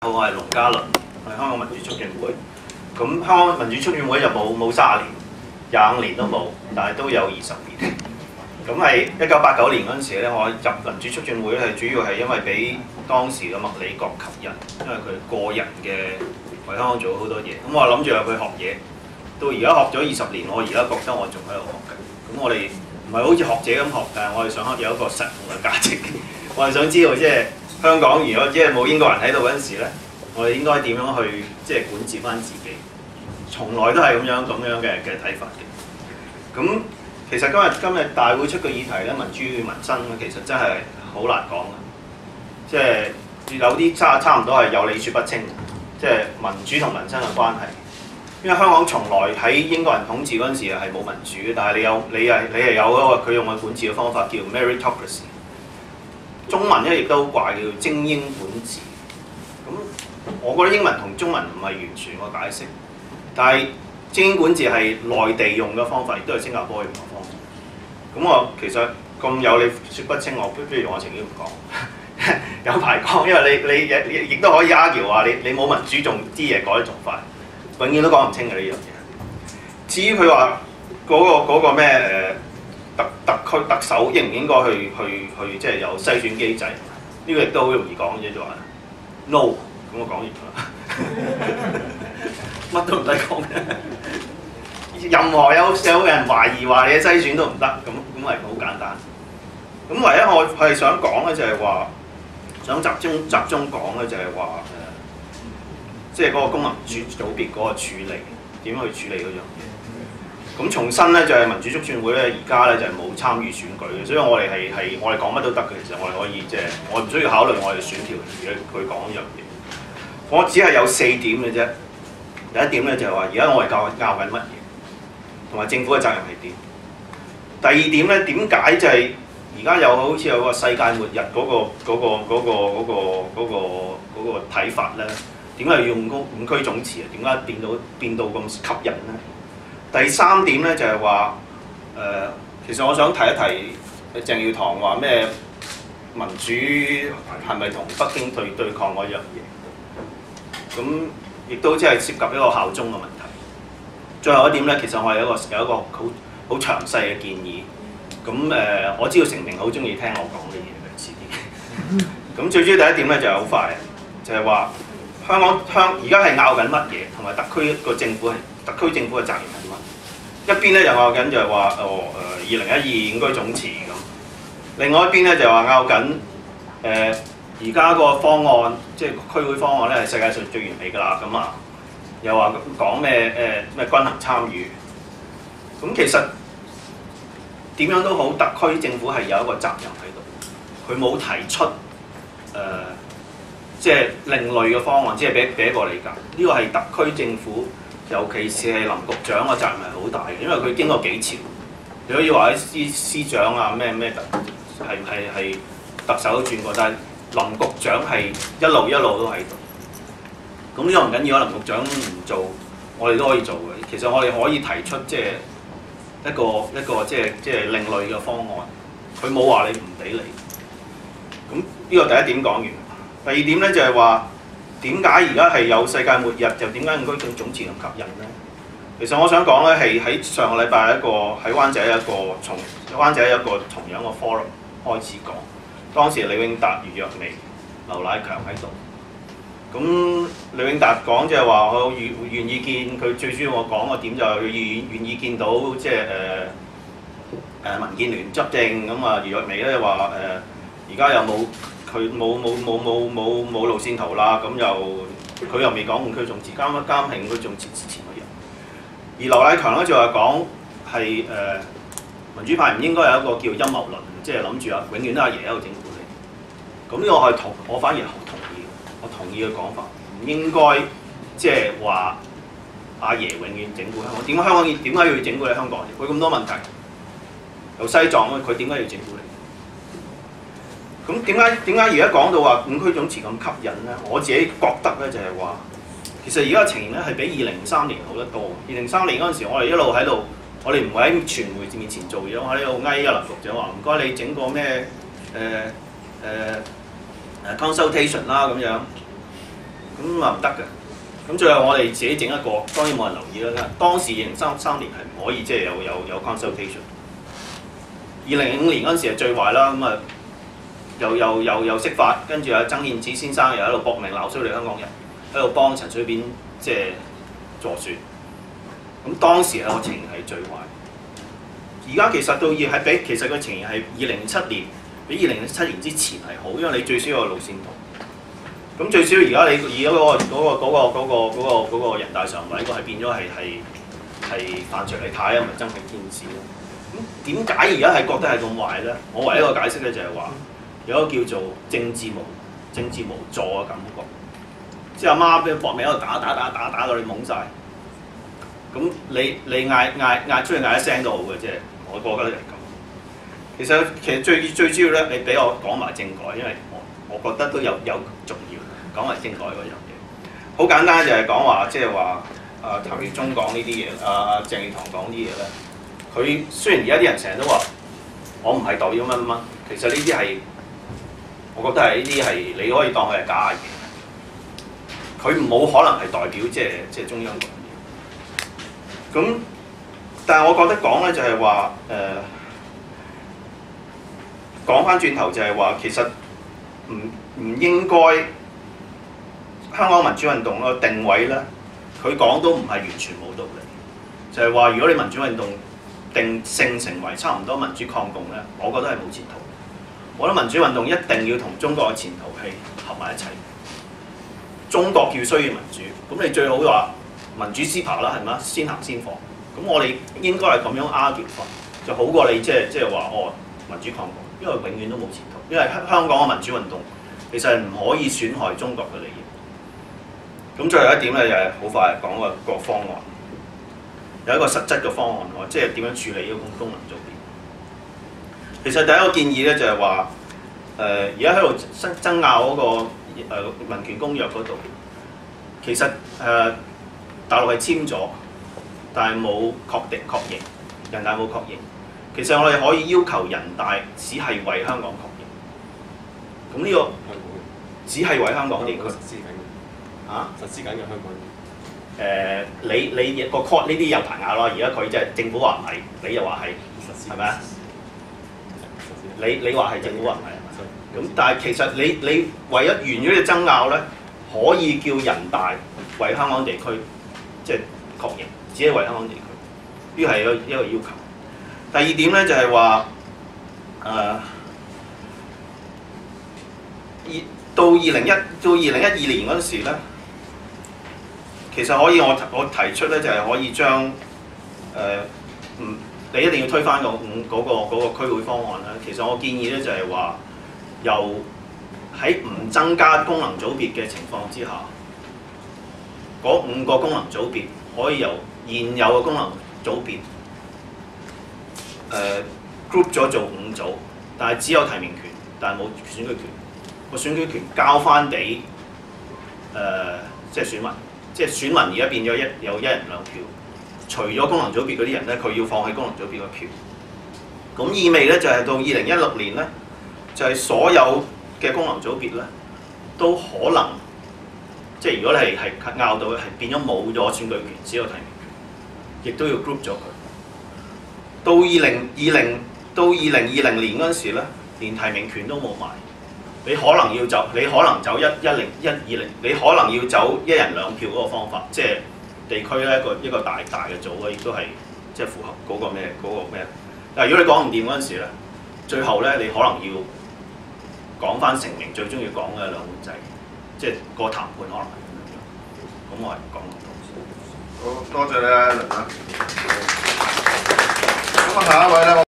好，我係龍嘉倫，我係香港民主促進會。咁香港民主促進會就冇30年，25年都冇，但係都有20年。咁係1989年嗰陣時咧，我入民主促進會咧，主要係因為俾當時嘅麥理國吸引，因為佢個人嘅為香港做咗好多嘢。咁我諗住入去學嘢，到而家學咗20年，我而家覺得我仲喺度學緊。咁我哋唔係好似學者咁學，但係我哋想有一個實用嘅價值。我係想知道即係香港如果即係冇英國人喺度嗰陣時咧，我哋應該點樣去即係管治翻自己？從來都係咁樣嘅睇法嘅。咁其實今日大會出嘅議題咧，民主與民生其實真係好難講嘅，即係有啲差唔多係有理說不清，即係民主同民生嘅關係。因為香港從來喺英國人統治嗰陣時係冇民主嘅，但係你係有嗰個佢用嘅管治嘅方法叫 meritocracy。中文咧亦都好怪，叫精英管治。咁我覺得英文同中文唔係完全個解釋，但係精英管治係內地用嘅方法，亦都係新加坡用嘅方法。咁我其實咁有理説不清，我不如我情願唔講，有排講，因為你亦都可以 argue 話你冇民主，仲啲嘢改得仲快，永遠都講唔清嘅呢樣嘢。至於佢話嗰個咩特首應唔應該去即係有篩選機制？呢個亦都好容易講嘅啫，就話 no， 咁我講完啦，乜都唔使講嘅。任何有人懷疑話你嘅篩選都唔得，咁係好簡單。咁唯一我係想講咧就係話，想集中講咧就係話即係嗰個功能組別嗰個處理，點樣去處理嗰樣嘢。咁重新咧就係民主促進會咧，而家咧就係冇參與選舉嘅，所以我哋係我哋講乜都得嘅。其實我哋可以即係我唔需要考慮我哋選條佢講呢樣嘢。我只係有4點嘅啫。第一點咧就係話，而家我哋拗緊乜嘢，同埋政府嘅責任係點。第二點咧，點解就係而家有好似有個世界末日嗰個睇法咧？點解要用五區總辭啊？點解變到咁吸引咧？第3點咧就係話其實我想提一提鄭耀棠話咩民主係咪同北京對抗嗰樣嘢？咁亦都即係涉及一個效忠嘅問題。最後一點咧，其實我係有一個好詳細嘅建議。咁我知道成明好中意聽我講啲嘢嘅遲啲。咁最主要第一點咧就係好快，就係話香港而家係拗緊乜嘢，同埋特區政府嘅責任係乜？一邊咧就拗緊就係話2012應該總辭咁，另外一邊咧就話拗緊而家個方案，即係區會方案咧係世界上最完美㗎啦。咁啊又話講咩均衡參與。咁其實點樣都好，特區政府係有一個責任喺度，佢冇提出即係另類嘅方案，即係俾一個理解。呢個係特區政府，尤其是係林局長嘅責任係好大嘅，因為佢經過幾朝。你可以話啲司長啊咩係特首都轉過，但係林局長係一路都喺度。咁呢個唔緊要啊，林局長唔做，我哋都可以做嘅。其實我哋可以提出即係一個即係另類嘅方案。佢冇話你唔俾你。咁呢個第一點講完。第二點咧就係話點解而家係有世界末日，就點解五區總辭咁吸引咧？其實我想講咧係喺上個禮拜喺灣仔一個同樣嘅 forum 開始講，當時李永達、余若薇、劉乃強喺度。咁李永達講即係話我願意見佢，最主要我講個點就係佢願意見到即係民建聯執政。咁啊余若薇咧話而家又冇。佢冇路線圖啦，咁佢又未講五區總辭，監評五區總辭之前嘅人。而劉乃強咧就話講係民主派唔應該有一個叫陰謀論，即係諗住永遠都阿爺喺度整蠱你。咁呢個我反而好同意，我同意嘅講法，唔應該即係話阿爺永遠整蠱香港。點解要整蠱你香港？佢咁多問題，由西藏佢點解要整蠱你？咁點解而家講到話五區總辭咁吸引咧？我自己覺得咧就係話，其實而家嘅情形咧係比2003年好得多。2003年嗰陣時，我哋一路喺度，我哋唔會喺傳媒面前做嘢，我喺度翳林局長話唔該你整個咩consultation 啦咁樣。咁啊唔得嘅。咁最後我哋自己整一個，當然冇人留意啦。當時2003年係唔可以即係有 consultation。2005年嗰陣時係最壞啦，咁啊又釋法，跟住阿曾憲梓先生又喺度搏命鬧衰你香港人，喺度幫陳水扁即係助選。咁當時個情形係最壞。而家其實到要係比其實個情形係2007年比2007年之前係好，因為你最少有個路線圖。咁最少而家你而家嗰個人大常委個係變咗係范徐麗泰啊，唔係曾慶天子咯。咁點解而家係覺得係咁壞咧？我唯一一個解釋咧就係話有一個叫做政治無助嘅感覺，即係阿媽俾佢搏命喺度打到你懵晒。咁你嗌出去嗌一聲都好嘅啫，我覺得係咁。其實最主要咧，你俾我講埋政改，因為我覺得都有重要。講埋政改嗰樣嘢，好簡單就係講話，即係話譚耀宗講呢啲嘢，鄭耀堂講啲嘢咧。佢雖然而家啲人成日都話我唔係代表乜乜，其實呢啲係我覺得係呢啲係你可以當佢係假嘢。佢冇可能係代表即係中央講嘢。咁但係我覺得講咧就係話講翻轉頭就係話其實唔應該。香港民主運動個定位咧，佢講都唔係完全冇道理，就係話如果你民主運動定性成為差唔多民主抗共咧，我覺得係冇前途。我覺得民主運動一定要同中國嘅前途係合埋一齊。中國叫需要民主，咁你最好話民主先爬啦，係咪？先行先放。咁我哋應該係咁樣 argue 法，就好過你即係話民主抗共，因為永遠都冇前途。因為香港嘅民主運動其實係唔可以損害中國嘅利益。咁最後一點咧，就係好快講個方案，有一個實質嘅方案喎，即係點樣處理呢個功能組別。其實第一個建議咧就係話，而家喺度爭拗嗰個民權公約嗰度，其實大陸係簽咗，但係冇確認，人大冇確認。其實我哋可以要求人大只係為香港確認。咁呢個只係為香港地區。實施緊嘅香港。你個 court 呢啲有排拗咯，而家佢即係政府話唔係，你又話係，係咪啊？你話係政府話唔係係咪？咁但係其實你唯一完咗嘅爭拗咧，可以叫人大為香港地區即係確認，只係為香港地區，呢個係一個要求。第二點咧就係話到2012年嗰陣時咧。其實可以，我提出咧就係可以將你一定要推翻嗰個區會方案啦。其實我建議咧就係話，由喺唔增加功能組別嘅情況之下，嗰5個功能組別可以由現有嘅功能組別group 咗做5組，但係只有提名權，但係冇選舉權。個選舉權交翻俾即係選民。即係選民而家變咗有1人2票，除咗功能組別嗰啲人咧，佢要放棄功能組別嘅票。咁意味咧就係到2016年咧，就係所有嘅功能組別咧，都可能即係如果你係拗到係變咗冇咗選舉權，只有提名權，亦都要 group 咗佢。到2020年嗰陣時咧，連提名權都冇埋。你可能走120，你可能要走1人2票嗰個方法，即係地區咧一個大嘅組，亦都係即係符合嗰個咩。但係如果你講唔掂嗰陣時咧，最後咧你可能要講翻成名最中意講嘅兩會制，即係個談判可能係咁樣。咁我係講到。好多謝你啊，梁生。咁啊，下一位咧。